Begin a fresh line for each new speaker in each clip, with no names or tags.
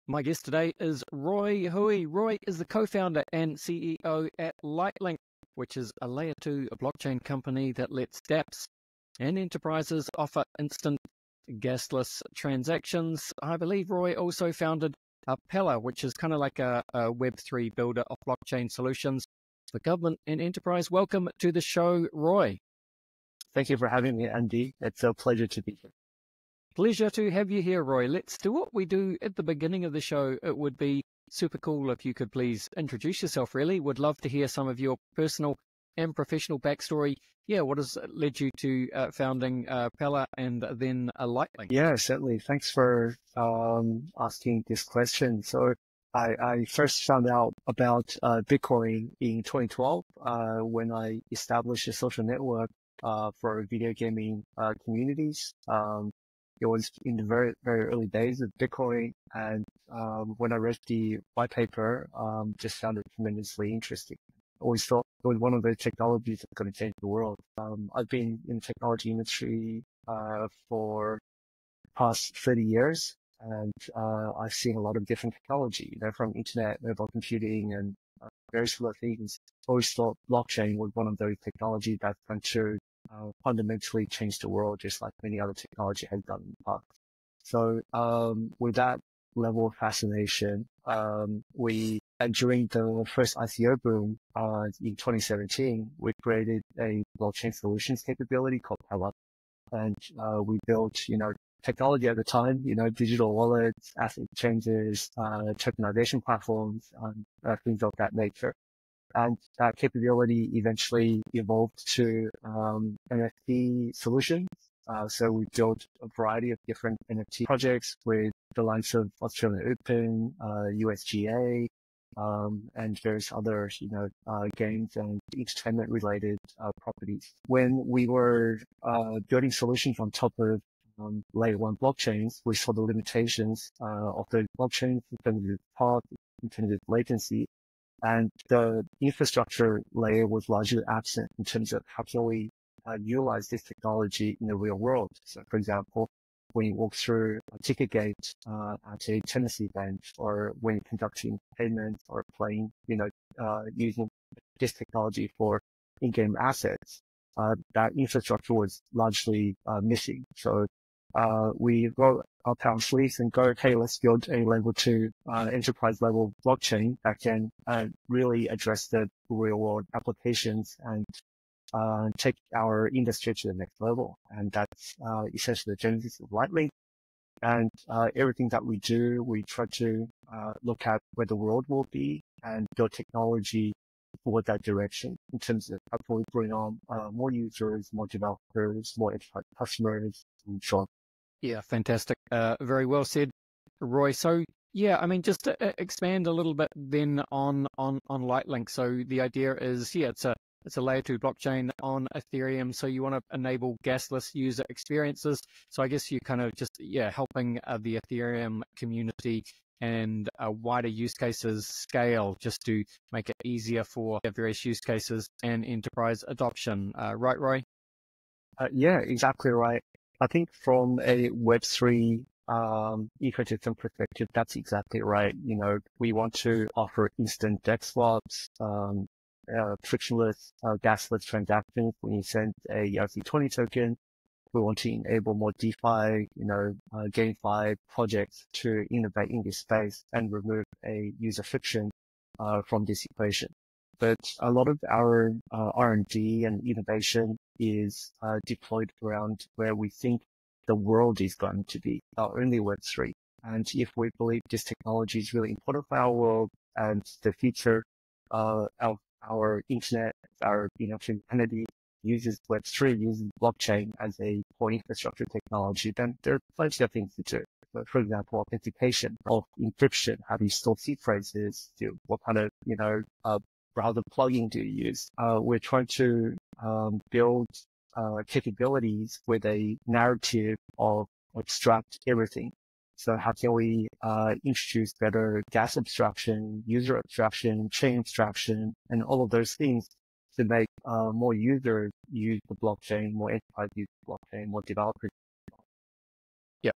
My guest today is Roy Hui. Roy is the co-founder and CEO at LightLink, which is a layer 2 blockchain company that lets dApps and enterprises offer instant gasless transactions. I believe Roy also founded Pellar, which is kind of like a Web3 builder of blockchain solutions for government and enterprise. Welcome to the show, Roy.
Thank you for having me, Andy. It's a pleasure to be here.
Pleasure to have you here, Roy. Let's do what we do at the beginning of the show. It would be super cool if you could please introduce yourself, really. Would love to hear some of your personal and professional backstory. Yeah, what has led you to founding Pellar and then LightLink?
Yeah, certainly. Thanks for asking this question. So I first found out about Bitcoin in 2012 when I established a social network for video gaming communities. It was in the very, very early days of Bitcoin. And when I read the white paper, just found it tremendously interesting. Always thought it was one of the technologies that's going to change the world. I've been in the technology industry for the past 30 years, and I've seen a lot of different technology, from internet, mobile computing, and various other things. Always thought blockchain was one of those technologies that's going to fundamentally change the world, just like many other technology has done in the past. So with that level of fascination, during the first ICO boom in 2017, we created a blockchain solutions capability called Pellar, and we built, technology at the time, digital wallets, asset exchanges, tokenization platforms, things of that nature. And that capability eventually evolved to NFT solutions. So we built a variety of different NFT projects with the likes of Australian Open, USGA, and various other, games and entertainment related properties. When we were building solutions on top of layer 1 blockchains, we saw the limitations of the blockchains in terms of cost, in terms of latency. And the infrastructure layer was largely absent in terms of how can we utilize this technology in the real world. So, for example, when you walk through a ticket gate at a tennis event, or when you're conducting payments or playing, using this technology for in-game assets, that infrastructure was largely missing. So we roll up our sleeves and go, okay, let's build a level 2 enterprise level blockchain that can really address the real world applications and take our industry to the next level. And that's essentially the genesis of LightLink. And everything that we do, we try to look at where the world will be and build technology for that direction in terms of how can we bring on more users, more developers, more enterprise customers, and so on.
Yeah, fantastic. Very well said, Roy. So, yeah, I mean, just to expand a little bit then on LightLink. So the idea is, yeah, it's a layer 2 blockchain on Ethereum. So you want to enable gasless user experiences. So I guess you kind of just, helping the Ethereum community and wider use cases scale just to make it easier for various use cases and enterprise adoption. Right, Roy?
Yeah, exactly right. I think from a Web3 ecosystem perspective, that's exactly right. We want to offer instant DEX swaps, frictionless, gasless transactions when you send a ERC20 token. We want to enable more DeFi, GameFi projects to innovate in this space and remove a user friction from this equation. But a lot of our R&D and innovation is deployed around where we think the world is going to be, only Web3. And if we believe this technology is really important for our world and the future of our internet, our humanity uses Web3, uses blockchain as a core infrastructure technology, then there are plenty of things to do. For example, authentication of encryption, how do you store seed phrases, what kind of browser plugin do you use? We're trying to build capabilities with a narrative of abstract everything. So how can we introduce better gas abstraction, user abstraction, chain abstraction, and all of those things to make more users use the blockchain, more enterprise use the blockchain, more developers?
Yeah,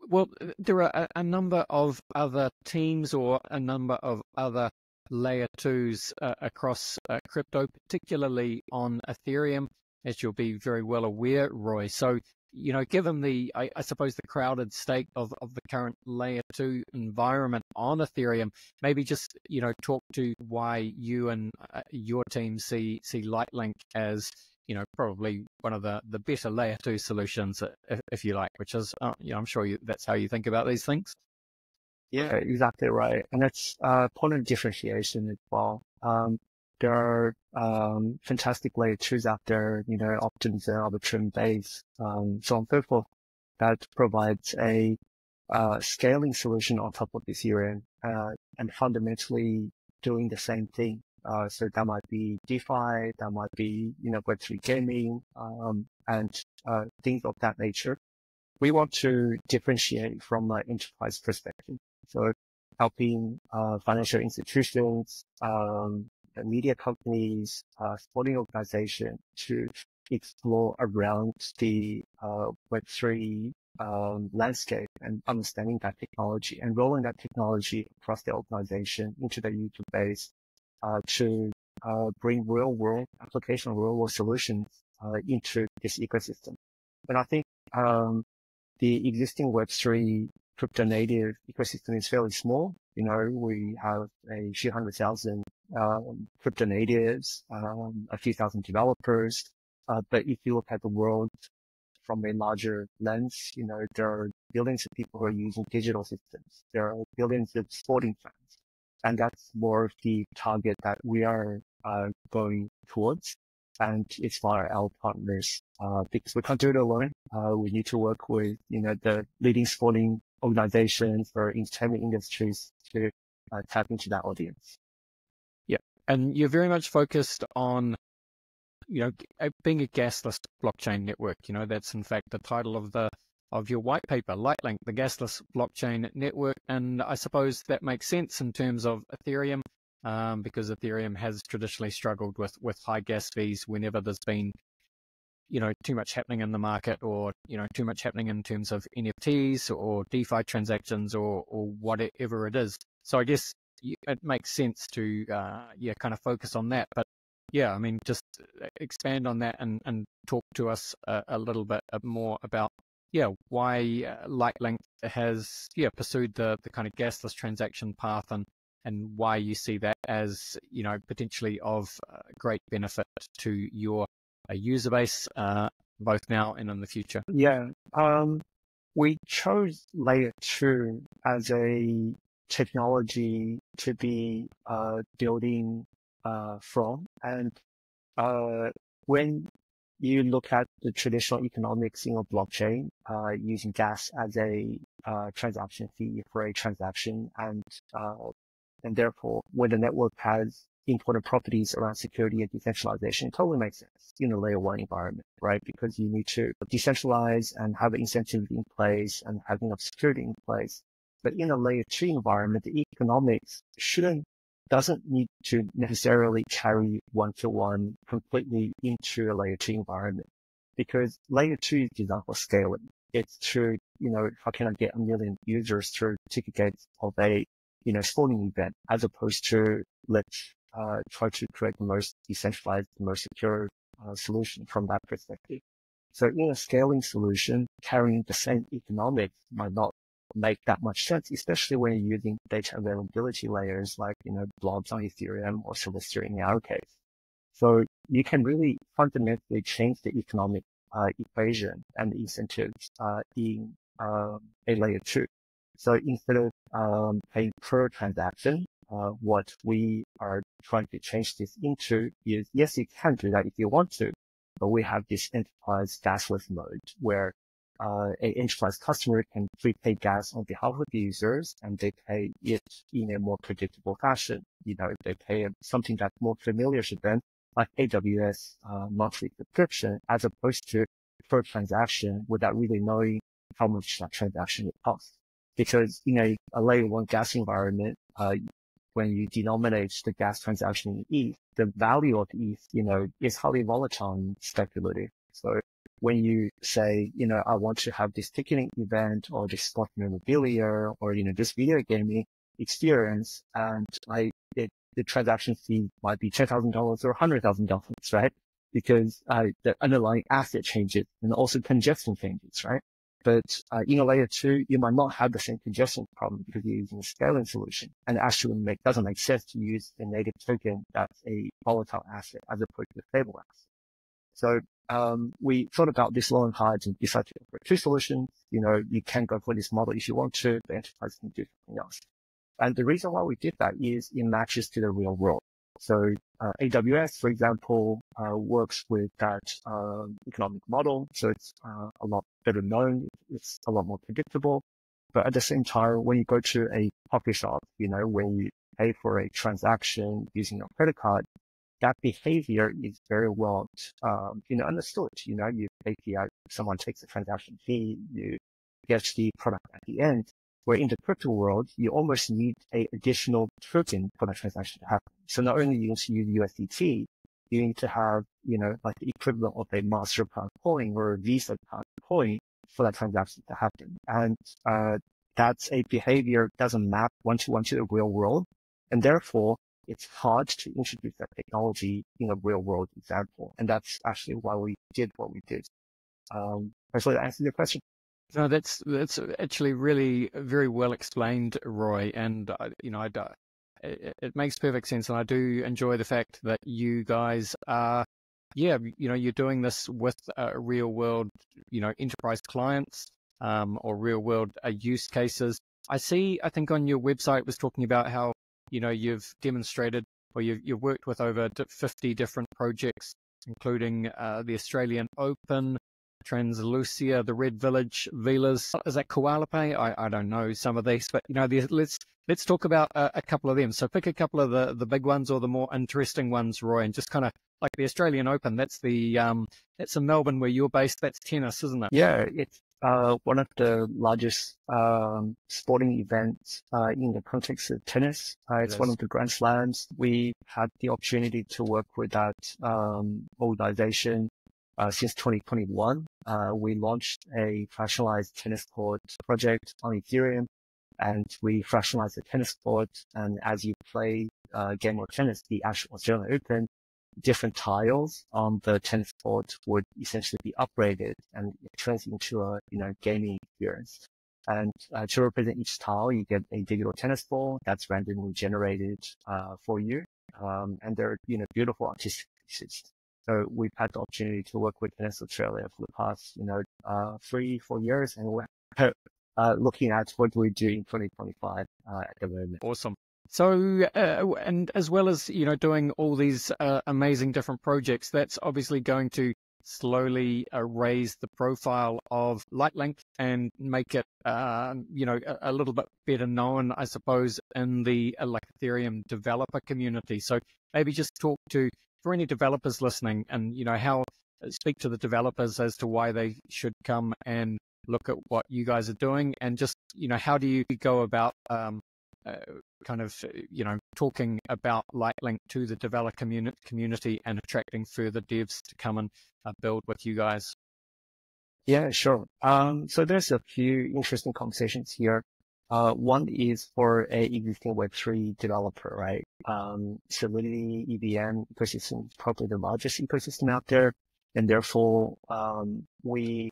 Well, there are a number of other teams or a number of other layer twos across crypto, particularly on Ethereum, as you'll be very well aware, Roy. So, given I suppose, the crowded state of the current layer two environment on Ethereum, maybe just, talk to why you and your team see LightLink as probably one of the better layer two solutions, if you like, which is, I'm sure that's how you think about these things.
Yeah, exactly right. And that's a point of differentiation as well. There are fantastic layer twos out there, Optimus and Arbitrum base, so on and so forth, that provides a scaling solution on top of Ethereum, and fundamentally doing the same thing. So that might be DeFi, that might be, Web3 gaming, and things of that nature. We want to differentiate from an enterprise perspective. So helping financial institutions, media companies, sporting organizations to explore around the Web3 landscape and understanding that technology and rolling that technology across the organization into the user base to bring real-world application, real-world solutions into this ecosystem. And I think the existing Web3 crypto native ecosystem is fairly small. We have a few 100,000 crypto natives, a few thousand developers. But if you look at the world from a larger lens, there are billions of people who are using digital systems. There are billions of sporting fans. And that's more of the target that we are going towards. And it's for our partners, because we can't do it alone. We need to work with, the leading sporting organizations or entertainment industries to tap into that audience.
Yeah. And you're very much focused on, being a gasless blockchain network. That's in fact the title of your white paper, LightLink, the gasless blockchain network. And I suppose that makes sense in terms of Ethereum, because Ethereum has traditionally struggled with high gas fees whenever there's been, too much happening in the market, or, too much happening in terms of NFTs or DeFi transactions or whatever it is. So I guess it makes sense to, kind of focus on that. But yeah, I mean, just expand on that and talk to us a little bit more about, why LightLink has, pursued the kind of gasless transaction path, and why you see that as, potentially of great benefit to your user base, both now and in the future.
Yeah. We chose layer 2 as a technology to be building from. And when you look at the traditional economics in a blockchain, using gas as a transaction fee for a transaction, and therefore when the network has important properties around security and decentralization, it totally makes sense in a layer 1 environment, right? Because you need to decentralize and have incentives in place and have enough security in place. But in a layer 2 environment, the economics doesn't need to necessarily carry one-to-one completely into a layer 2 environment, because layer 2 is designed for scaling. It's to, how can I get 1 million users through ticket gates of a, sporting event, as opposed to let's try to create the most decentralized, the most secure solution from that perspective. So in a scaling solution, carrying the same economics might not make that much sense, especially when you're using data availability layers like, blobs on Ethereum or Solidity in our case. So you can really fundamentally change the economic equation and the incentives in a layer 2. So instead of paying per transaction, what we are trying to change this into is, yes, you can do that if you want to, but we have this enterprise gasless mode where an enterprise customer can prepay gas on behalf of the users, and they pay it in a more predictable fashion. They pay something that's more familiar to them, like AWS monthly subscription, as opposed to per transaction without really knowing how much that transaction would cost. Because in a layer 1 gas environment, when you denominate the gas transaction in ETH, the value of ETH, is highly volatile and speculative. So when you say, I want to have this ticketing event or this sport memorabilia or, this video gaming experience, and the transaction fee might be $10,000 or $100,000, right? Because the underlying asset changes and also congestion changes, right? But in a layer 2, you might not have the same congestion problem because you're using a scaling solution, and actually doesn't make sense to use a native token that's a volatile asset as opposed to a stable asset. So we thought about this low and hard and decided to offer 2 solutions. You can go for this model if you want to, the enterprise can do something else. And the reason why we did that is it matches to the real world. So AWS, for example, works with that economic model. So it's a lot better known. It's a lot more predictable. But at the same time, when you go to a coffee shop, when you pay for a transaction using your credit card, that behavior is very well, understood. You take someone takes the transaction fee, you get the product at the end. Where in the crypto world, you almost need an additional token for the transaction to happen. So not only you need to use USDT, you need to have, like the equivalent of a MasterCard coin or a Visa card coin for that transaction to happen. And that's a behavior that doesn't map one-to-one to the real world. And therefore, it's hard to introduce that technology in a real world example. And that's actually why we did what we did. Hopefully that answers your question.
No, that's actually really very well explained, Roy, and it makes perfect sense, and I do enjoy the fact that you guys are, you're doing this with real world, enterprise clients, or real world use cases. I think on your website it was talking about how you've demonstrated or you've worked with over 50 different projects, including the Australian Open, Translucia, the Red Village, Vilas. Is that Koala Pay? I don't know some of these, but let's talk about a couple of them. So pick a couple of the big ones or the more interesting ones, Roy, and just kind of like the Australian Open. That's that's in Melbourne where you're based. That's tennis, isn't it?
Yeah, it's one of the largest sporting events in the context of tennis. It's one of the Grand Slams. We had the opportunity to work with that organization since 2021. We launched a fractionalized tennis court project on Ethereum, and we fractionalized the tennis court. And as you play game of tennis, the actual Australian Open, different tiles on the tennis court would essentially be upgraded, and it turns into a gaming experience. And to represent each tile, you get a digital tennis ball that's randomly generated for you, and they're beautiful artistic pieces. So we've had the opportunity to work with Tennis Australia for the past, 3-4 years, and we're looking at what we do in 2025 at the moment.
Awesome. So, and as well as, doing all these amazing different projects, that's obviously going to slowly raise the profile of LightLink and make it, a little bit better known, I suppose, in the Ethereum developer community. So maybe just talk to, for any developers listening, and speak to the developers as to why they should come and look at what you guys are doing, and just how do you go about talking about LightLink to the developer community and attracting further devs to come and build with you guys?
Yeah, sure. So there's a few interesting conversations here. One is for a existing Web3 developer, right? Solidity EVM ecosystem is probably the largest ecosystem out there. And therefore, we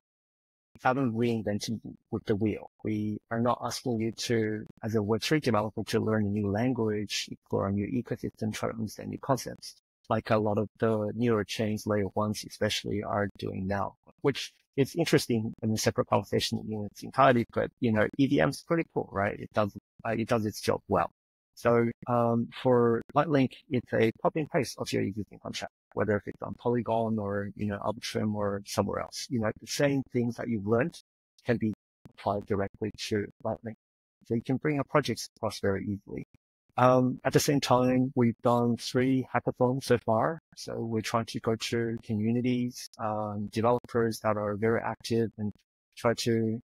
haven't reinvented with the wheel. We are not asking you to, as a Web3 developer, to learn a new language, explore a new ecosystem, try to understand new concepts, like a lot of the newer chains, layer ones especially, are doing now, which is interesting in a separate conversation in its entirety. But, EVM is pretty cool, right? It does its job well. So, for LightLink, it's a copy and paste of your existing contract, whether if it's on Polygon or, Arbitrum or somewhere else. The same things that you've learned can be applied directly to LightLink. So you can bring your projects across very easily. At the same time, we've done 3 hackathons so far. So we're trying to go to communities, developers that are very active, and try to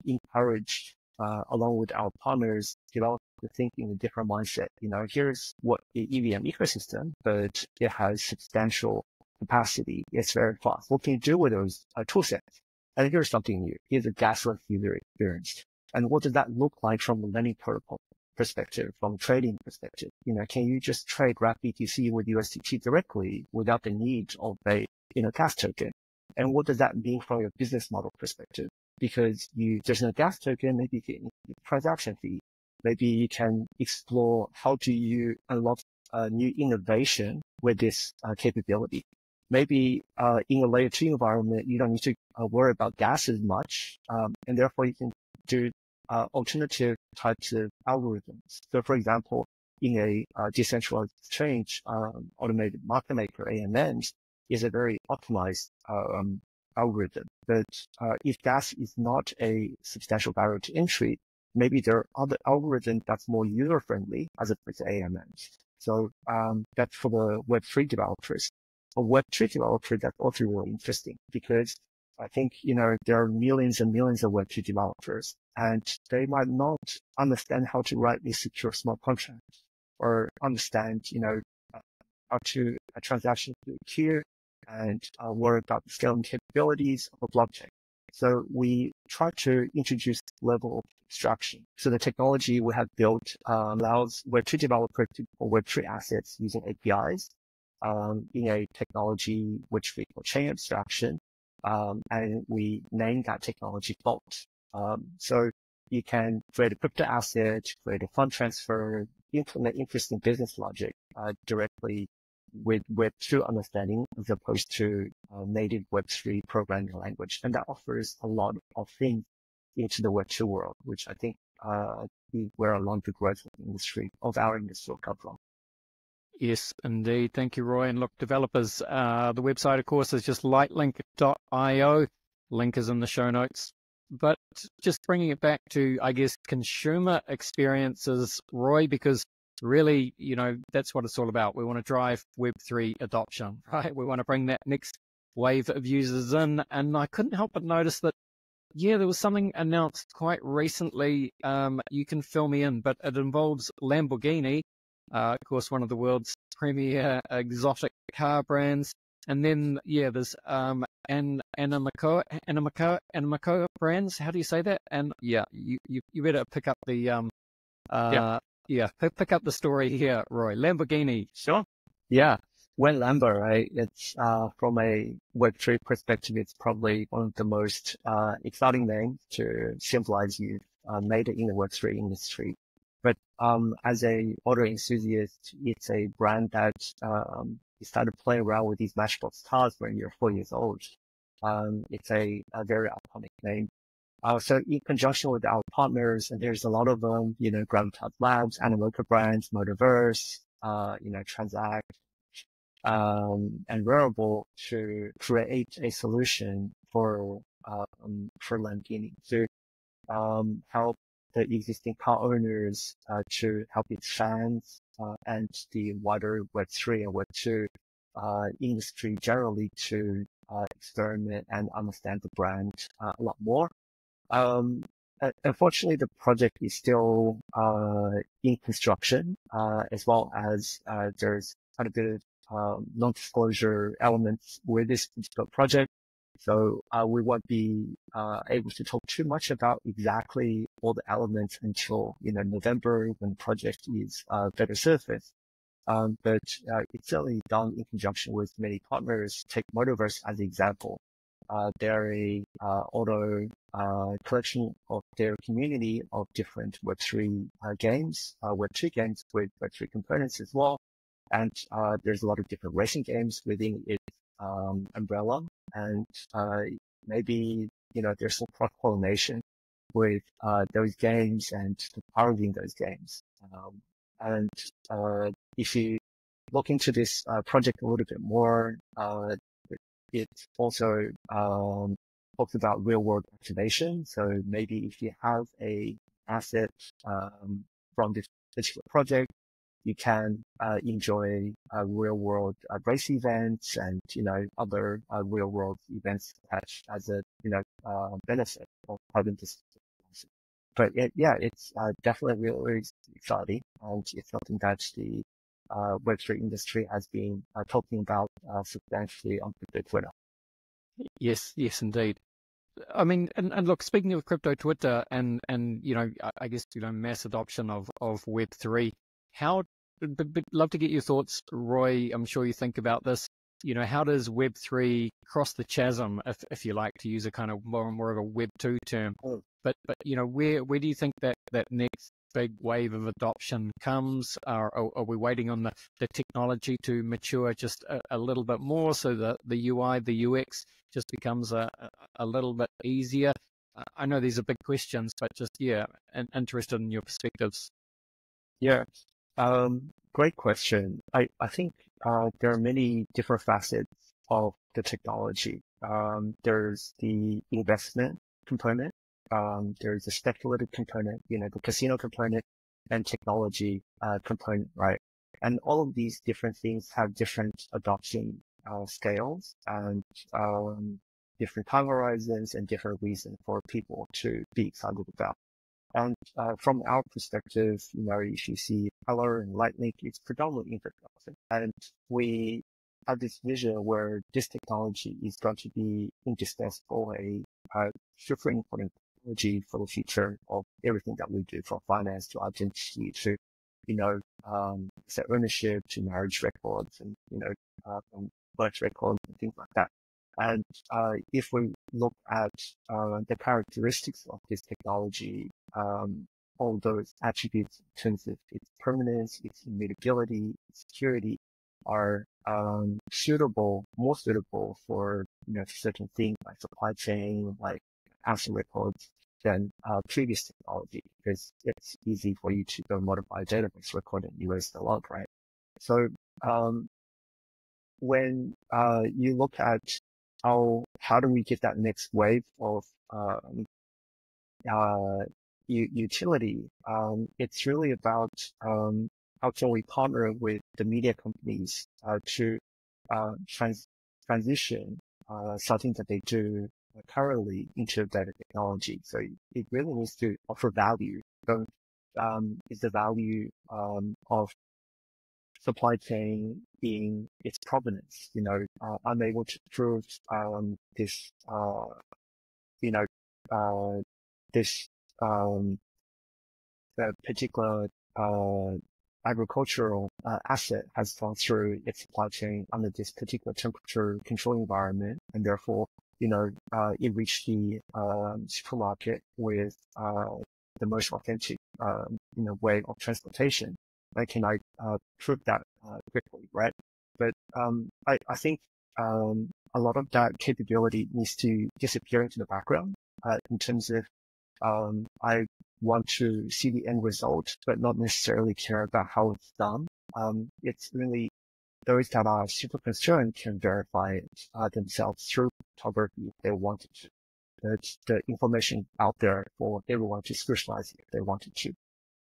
encourage, along with our partners, developers to think in a different mindset. Here's what the EVM ecosystem, but it has substantial capacity. It's very fast. What can you do with those tool sets? And here's something new. Here's a gasless user experience. And what does that look like from a lending protocol perspective, from trading perspective? Can you just trade wrap BTC with USDT directly without the need of a, gas token? And what does that mean from your business model perspective? Because there's no gas token, maybe you can transaction fee. Maybe you can explore how do you unlock new innovation with this capability. Maybe in a layer 2 environment, you don't need to worry about gas as much, and therefore you can do alternative types of algorithms. So, for example, in a decentralized exchange, automated market maker (AMMs) is a very optimized algorithm. But if gas is not a substantial barrier to entry, maybe there are other algorithms that's more user-friendly as opposed to AMMs. So that's for the Web3 developers. For Web3 developers, that's also really interesting because I think, there are millions and millions of Web2 developers, and they might not understand how to rightly secure smart contracts or understand, how to a transaction to occur and worry about the scaling capabilities of a blockchain. So we try to introduce level of abstraction. So the technology we have built allows Web2 developers to pull Web3 assets using APIs in a technology which we call chain abstraction. And we name that technology Vault. So you can create a crypto asset, create a fund transfer, implement interesting business logic directly with Web2 understanding as opposed to native Web3 programming language. And that offers a lot of things into the Web2 world, which I think where a lot of the growth of our industry will come from.
Yes, indeed. Thank you, Roy. And look, developers, the website, of course, is just lightlink.io. Link is in the show notes. But just bringing it back to, I guess, consumer experiences, Roy, because really, that's what it's all about. We want to drive Web3 adoption, right? We want to bring that next wave of users in. And I couldn't help but notice that, yeah, there was something announced quite recently. You can fill me in, but it involves Lamborghini. Of course, one of the world's premier exotic car brands. And then, yeah, there's Anamaco brands. How do you say that? And yeah, you better pick up the pick up the story here, Roy. Lamborghini.
Sure. Yeah. When Lambo, right? It's from a Web3 perspective, it's probably one of the most exciting names to symbolize you made it in the Web3 industry. But as a auto enthusiast, it's a brand that you started playing around with these Matchbox cars when you're 4 years old. It's a very iconic name. So in conjunction with our partners, and there's a lot of them, Gravitas Labs, Animoca Brands, Motorverse, Transact, and Wearable to create a solution for Lamborghini to help the existing car owners to help its fans and the wider Web3 and Web2 industry generally to experiment and understand the brand a lot more. Unfortunately, the project is still in construction, as well as there's quite a bit of non-disclosure elements with this particular project. So we won't be able to talk too much about exactly all the elements until November when the project is better surfaced. But it's certainly done in conjunction with many partners. Take Motorverse as an example. They're a auto collection of their community of different Web3 games, Web2 games with Web3 components as well. And there's a lot of different racing games within its umbrella. And maybe, there's some cross-pollination with those games and powering those games. And if you look into this project a little bit more, it also talks about real-world activation. So maybe if you have a asset from this particular project, you can enjoy real-world race events and other real-world events attached as a benefit of having this. But it's definitely really exciting, and it's something that the Web3 industry has been talking about substantially on crypto Twitter.
Yes, yes, indeed. I mean, and look, speaking of crypto Twitter and I guess, mass adoption of Web3, how, but love to get your thoughts, Roy. I'm sure you think about this. How does Web3 cross the chasm, if you like to use a kind of more of a Web2 term? But where do you think that next big wave of adoption comes? Are we waiting on the technology to mature just a little bit more so that the UI, the UX just becomes a little bit easier? I know these are big questions, but just, and interested in your perspectives.
Yeah, great question. I think there are many different facets of the technology. There's the investment component. There's the speculative component, the casino component and technology component, right? And all of these different things have different adoption scales and different time horizons and different reasons for people to be excited about. And from our perspective, if you see Pellar and LightLink, it's predominantly infrastructure. And we have this vision where this technology is going to be indispensable, a super important technology for the future of everything that we do, from finance to identity to, asset ownership to marriage records and, birth records and things like that. And if we look at the characteristics of this technology, all those attributes in terms of its permanence, its immutability, its security are more suitable for certain things like supply chain, like asset records than previous technology, because it's easy for you to go modify a database record and erase the log, right? So when you look at how do we get that next wave of utility? It's really about how can we partner with the media companies to transition something that they do currently into better technology. So it really needs to offer value. So is the value of supply chain being its provenance? I'm able to prove this this particular agricultural asset has gone through its supply chain under this particular temperature control environment, and therefore, it reached the supermarket with the most authentic, way of transportation. Can I prove that quickly, right? But I think a lot of that capability needs to disappear into the background in terms of I want to see the end result, but not necessarily care about how it's done. It's really those that are super concerned can verify it themselves through photography if they wanted to. There's the information out there for everyone to scrutinize if they wanted to.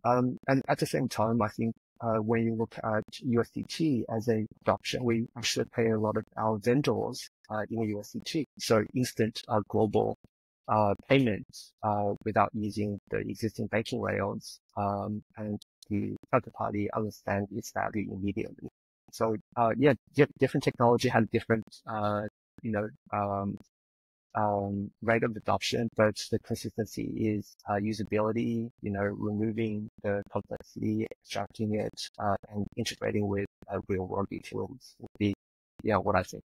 And at the same time, I think when you look at USDT as a adoption, we actually pay a lot of our vendors in USDT. So instant global payments without using the existing banking rails, and the counterparty understands its value immediately. So different technology has different rate of adoption, but the consistency is usability, removing the complexity, extracting it, and integrating with real world utilities would be what I think.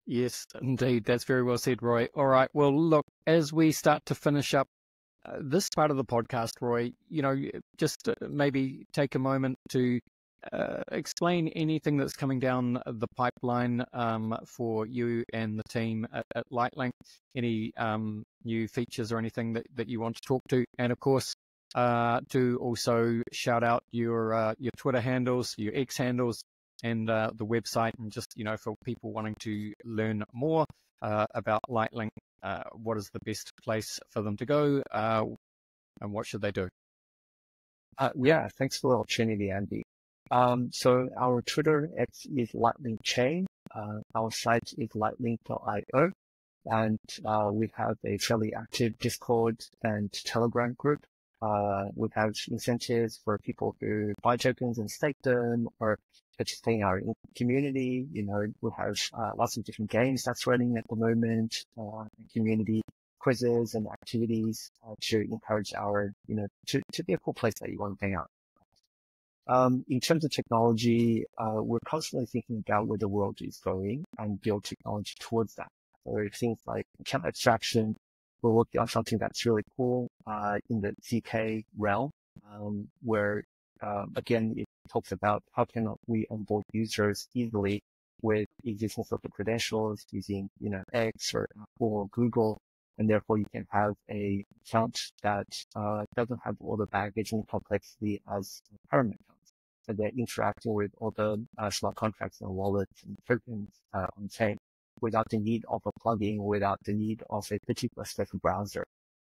Yes, indeed. That's very well said, Roy. All right. Well, look, as we start to finish up this part of the podcast, Roy, just maybe take a moment to explain anything that's coming down the pipeline for you and the team at LightLink, any new features or anything that you want to talk to. And of course, to also shout out your Twitter handles, your X handles, and the website, and just, for people wanting to learn more about LightLink, what is the best place for them to go, and what should they do?
Thanks for the opportunity, Andy. So our Twitter X is LightLink Chain. Our site is lightlink.io, and we have a fairly active Discord and Telegram group. We have incentives for people who buy tokens and stake them, or participating in our community. You know, we have lots of different games that's running at the moment, community quizzes and activities to encourage our, you know, to be a cool place that you want to hang out. In terms of technology, we're constantly thinking about where the world is going and build technology towards that. So things like account abstraction, we're working on something that's really cool in the ZK realm, where again it talks about how can we onboard users easily with existing social credentials using, you know, X or Apple or Google, and therefore you can have a account that doesn't have all the baggage and complexity as current accounts. And they're interacting with all the smart contracts and wallets and tokens on chain without the need of a plugin, without the need of a particular special browser.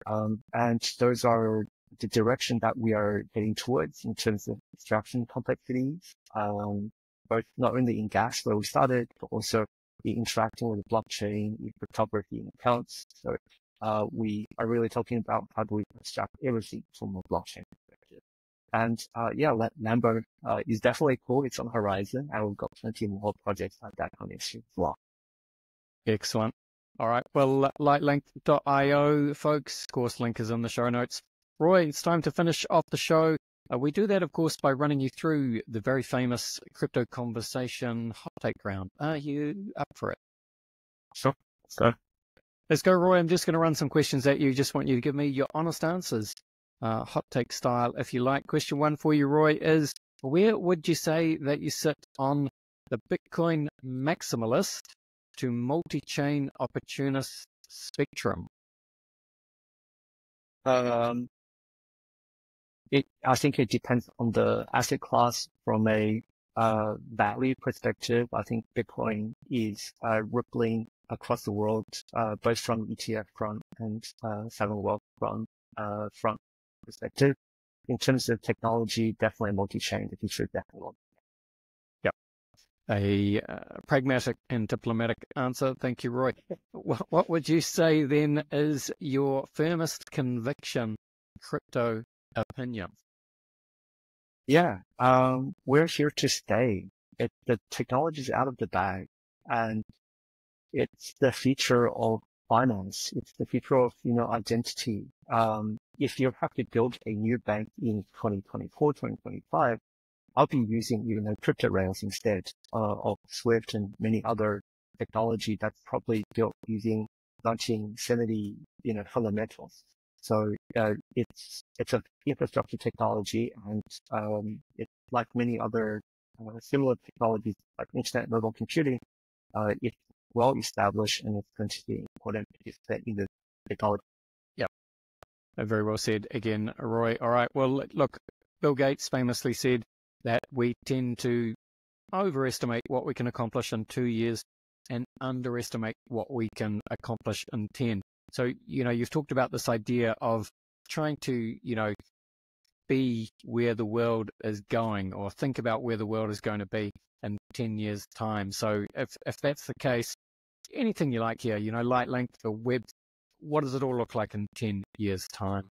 And those are the direction that we are heading towards in terms of abstraction complexities, both not only in Gas where we started, but also in interacting with the blockchain, with cryptography and accounts. So we are really talking about how do we abstract everything from a blockchain perspective. And yeah, Lambo is definitely cool. It's on the horizon, and we've got plenty more projects like that coming soon as well.
Excellent. All right. Well, lightlink.io, folks. Course link is in the show notes. Roy, it's time to finish off the show. We do that, of course, by running you through the very famous crypto conversation hot take round. Are you up for it?
Sure. Let's go.
Let's go, Roy. I'm just going to run some questions at you. Just want you to give me your honest answers, hot take style, if you like. Question one for you, Roy, is where would you say that you sit on the Bitcoin maximalist to multi-chain opportunist spectrum?
I think it depends on the asset class. From a value perspective, I think Bitcoin is rippling across the world, both from ETF front and sovereign wealth front perspective. In terms of technology, definitely multi-chain. The future definitely.
Yep. A pragmatic and diplomatic answer. Thank you, Roy. What would you say then is your firmest conviction crypto opinion?
Yeah, we're here to stay. The technology is out of the bag, and it's the future of finance. It's the future of, you know, identity. If you have to build a new bank in 2024, 2025, I'll be using, you know, crypto rails instead of Swift and many other technology that's probably built using 1970, you know, fundamentals. So it's a infrastructure technology, and it's like many other similar technologies like internet mobile computing. It's well established, and it's going to be important participant in the technology.
Yep. Very well said again, Roy. All right. Well, look, Bill Gates famously said that we tend to overestimate what we can accomplish in 2 years and underestimate what we can accomplish in 10. So, you know, you've talked about this idea of trying to, you know, be where the world is going, or think about where the world is going to be in 10 years' time. So if that's the case, anything you like here, you know, LightLink, the web, what does it all look like in 10 years' time?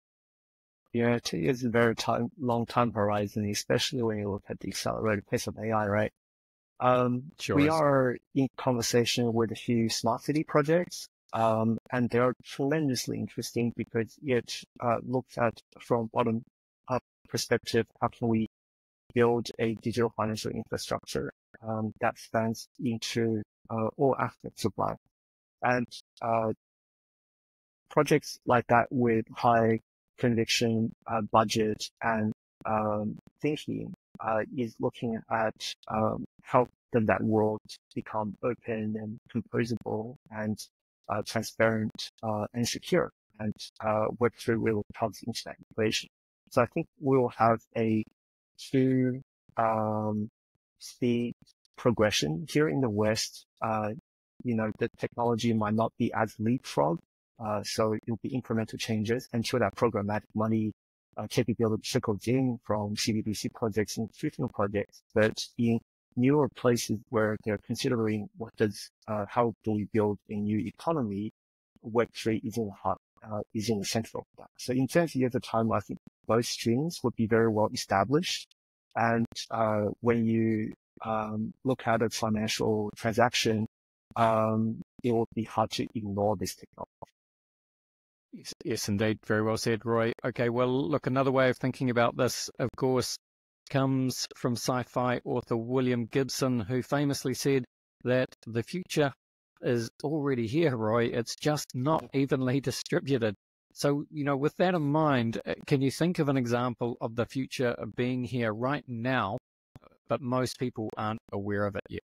Yeah, 2 years is a very long time horizon, especially when you look at the accelerated pace of AI, right?
Sure
We
is.
are in conversation with a few smart city projects, and they are tremendously interesting because it looks at from bottom up perspective, how can we build a digital financial infrastructure that spans into all aspects of life. And projects like that with high conviction budget and thinking is looking at how does that world become open and composable and transparent and secure, and Web3 will comes into that equation. So I think we will have a two speed progression here in the West. You know, the technology might not be as leapfrog, so it'll be incremental changes until that programmatic money capability trickles in from CBDC projects and institutional projects. But in newer places where they're considering how do we build a new economy, Web3 is in the heart, is in the center of that. So in 10 years of time, I think both streams would be very well established. And when you look at a financial transaction, it will be hard to ignore this technology.
Yes, indeed. Very well said, Roy. Okay, well, look, another way of thinking about this, of course, comes from sci-fi author William Gibson, who famously said that the future is already here, Roy. It's just not evenly distributed. So, with that in mind, can you think of an example of the future being here right now, but most people aren't aware of it yet?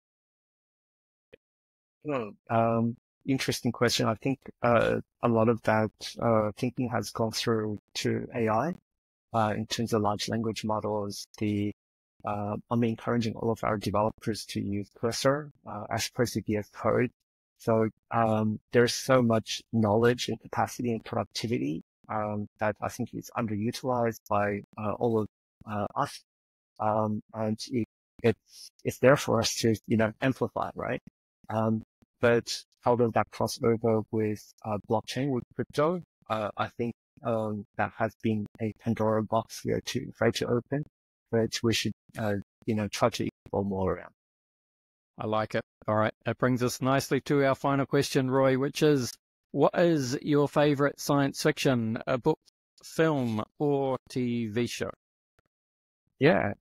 Interesting question. I think a lot of that thinking has gone through to AI in terms of large language models. I'm encouraging all of our developers to use Cursor as opposed to VS Code. So there's so much knowledge and capacity and productivity that I think is underutilized by all of us, and it's there for us to amplify, right? But how does that cross over with blockchain, with crypto? I think that has been a Pandora box we are afraid to open, but we should try to explore more around.
I like it. All right. That brings us nicely to our final question, Roy, which is, what is your favorite science fiction, a book, film, or TV show?
Yeah.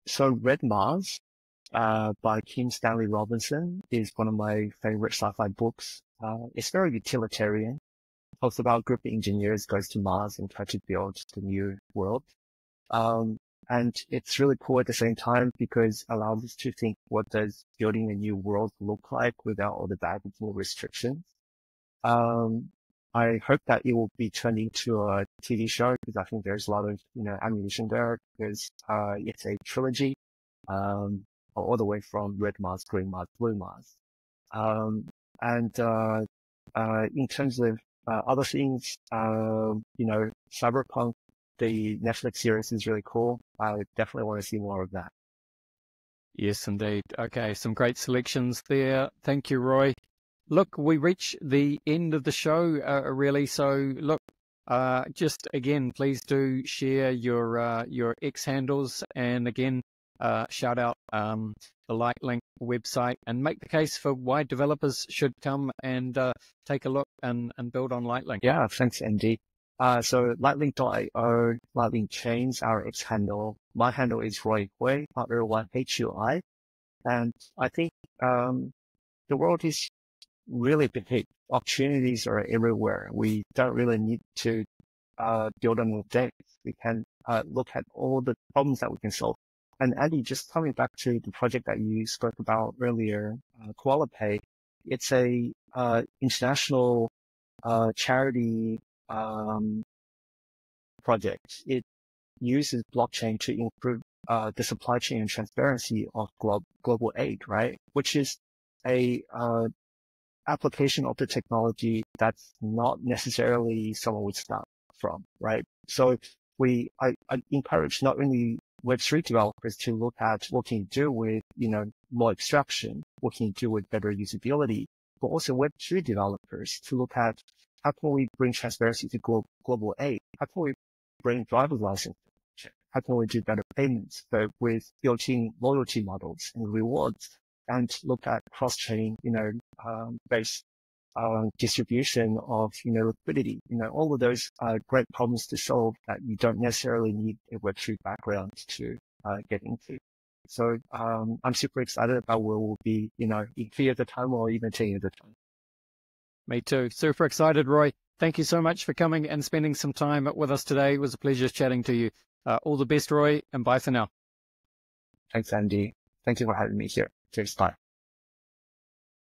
So Red Mars by Kim Stanley Robinson is one of my favorite sci-fi books. It's very utilitarian. Talks about a group of engineers goes to Mars and try to build the new world. And it's really cool at the same time because it allows us to think, what does building a new world look like without all the baggage or restrictions? I hope that it will be turned into a TV show because I think there's a lot of, ammunition there because, it's a trilogy, all the way from Red Mars, Green Mars, Blue Mars. In terms of, other things, Cyberpunk, the Netflix series is really cool. I definitely want to see more of that.
Yes, indeed. Okay, some great selections there. Thank you, Roy. Look, we reach the end of the show, really. So, look, just again, please do share your X handles, and again, shout out the LightLink website, and make the case for why developers should come and take a look and build on LightLink.
Yeah, thanks, Andy. So LightLink.io, LightLink Chains, our X handle. My handle is Roy Hui, ROY-HUI. And I think the world is really big. Opportunities are everywhere. We don't really need to build on with data. We can look at all the problems that we can solve. And Andy, just coming back to the project that you spoke about earlier, KoalaPay, it's a international charity project. It uses blockchain to improve the supply chain and transparency of global aid, right? Which is a application of the technology that's not necessarily someone would start from, right? So I encourage not only Web3 developers to look at what can you do with, more abstraction, what can you do with better usability, but also Web3 developers to look at how can we bring transparency to global aid? How can we bring driver's license? How can we do better payments, but with built-in loyalty models and rewards, and look at cross-chain, based distribution of, liquidity. All of those are great problems to solve that you don't necessarily need a Web3 background to get into. So I'm super excited about where we'll be, in 3 years at a time or even 10 years at a time.
Me too. Super excited, Roy. Thank you so much for coming and spending some time with us today. It was a pleasure chatting to you. All the best, Roy, and bye for now.
Thanks, Andy. Thank you for having me here. Cheers. Bye.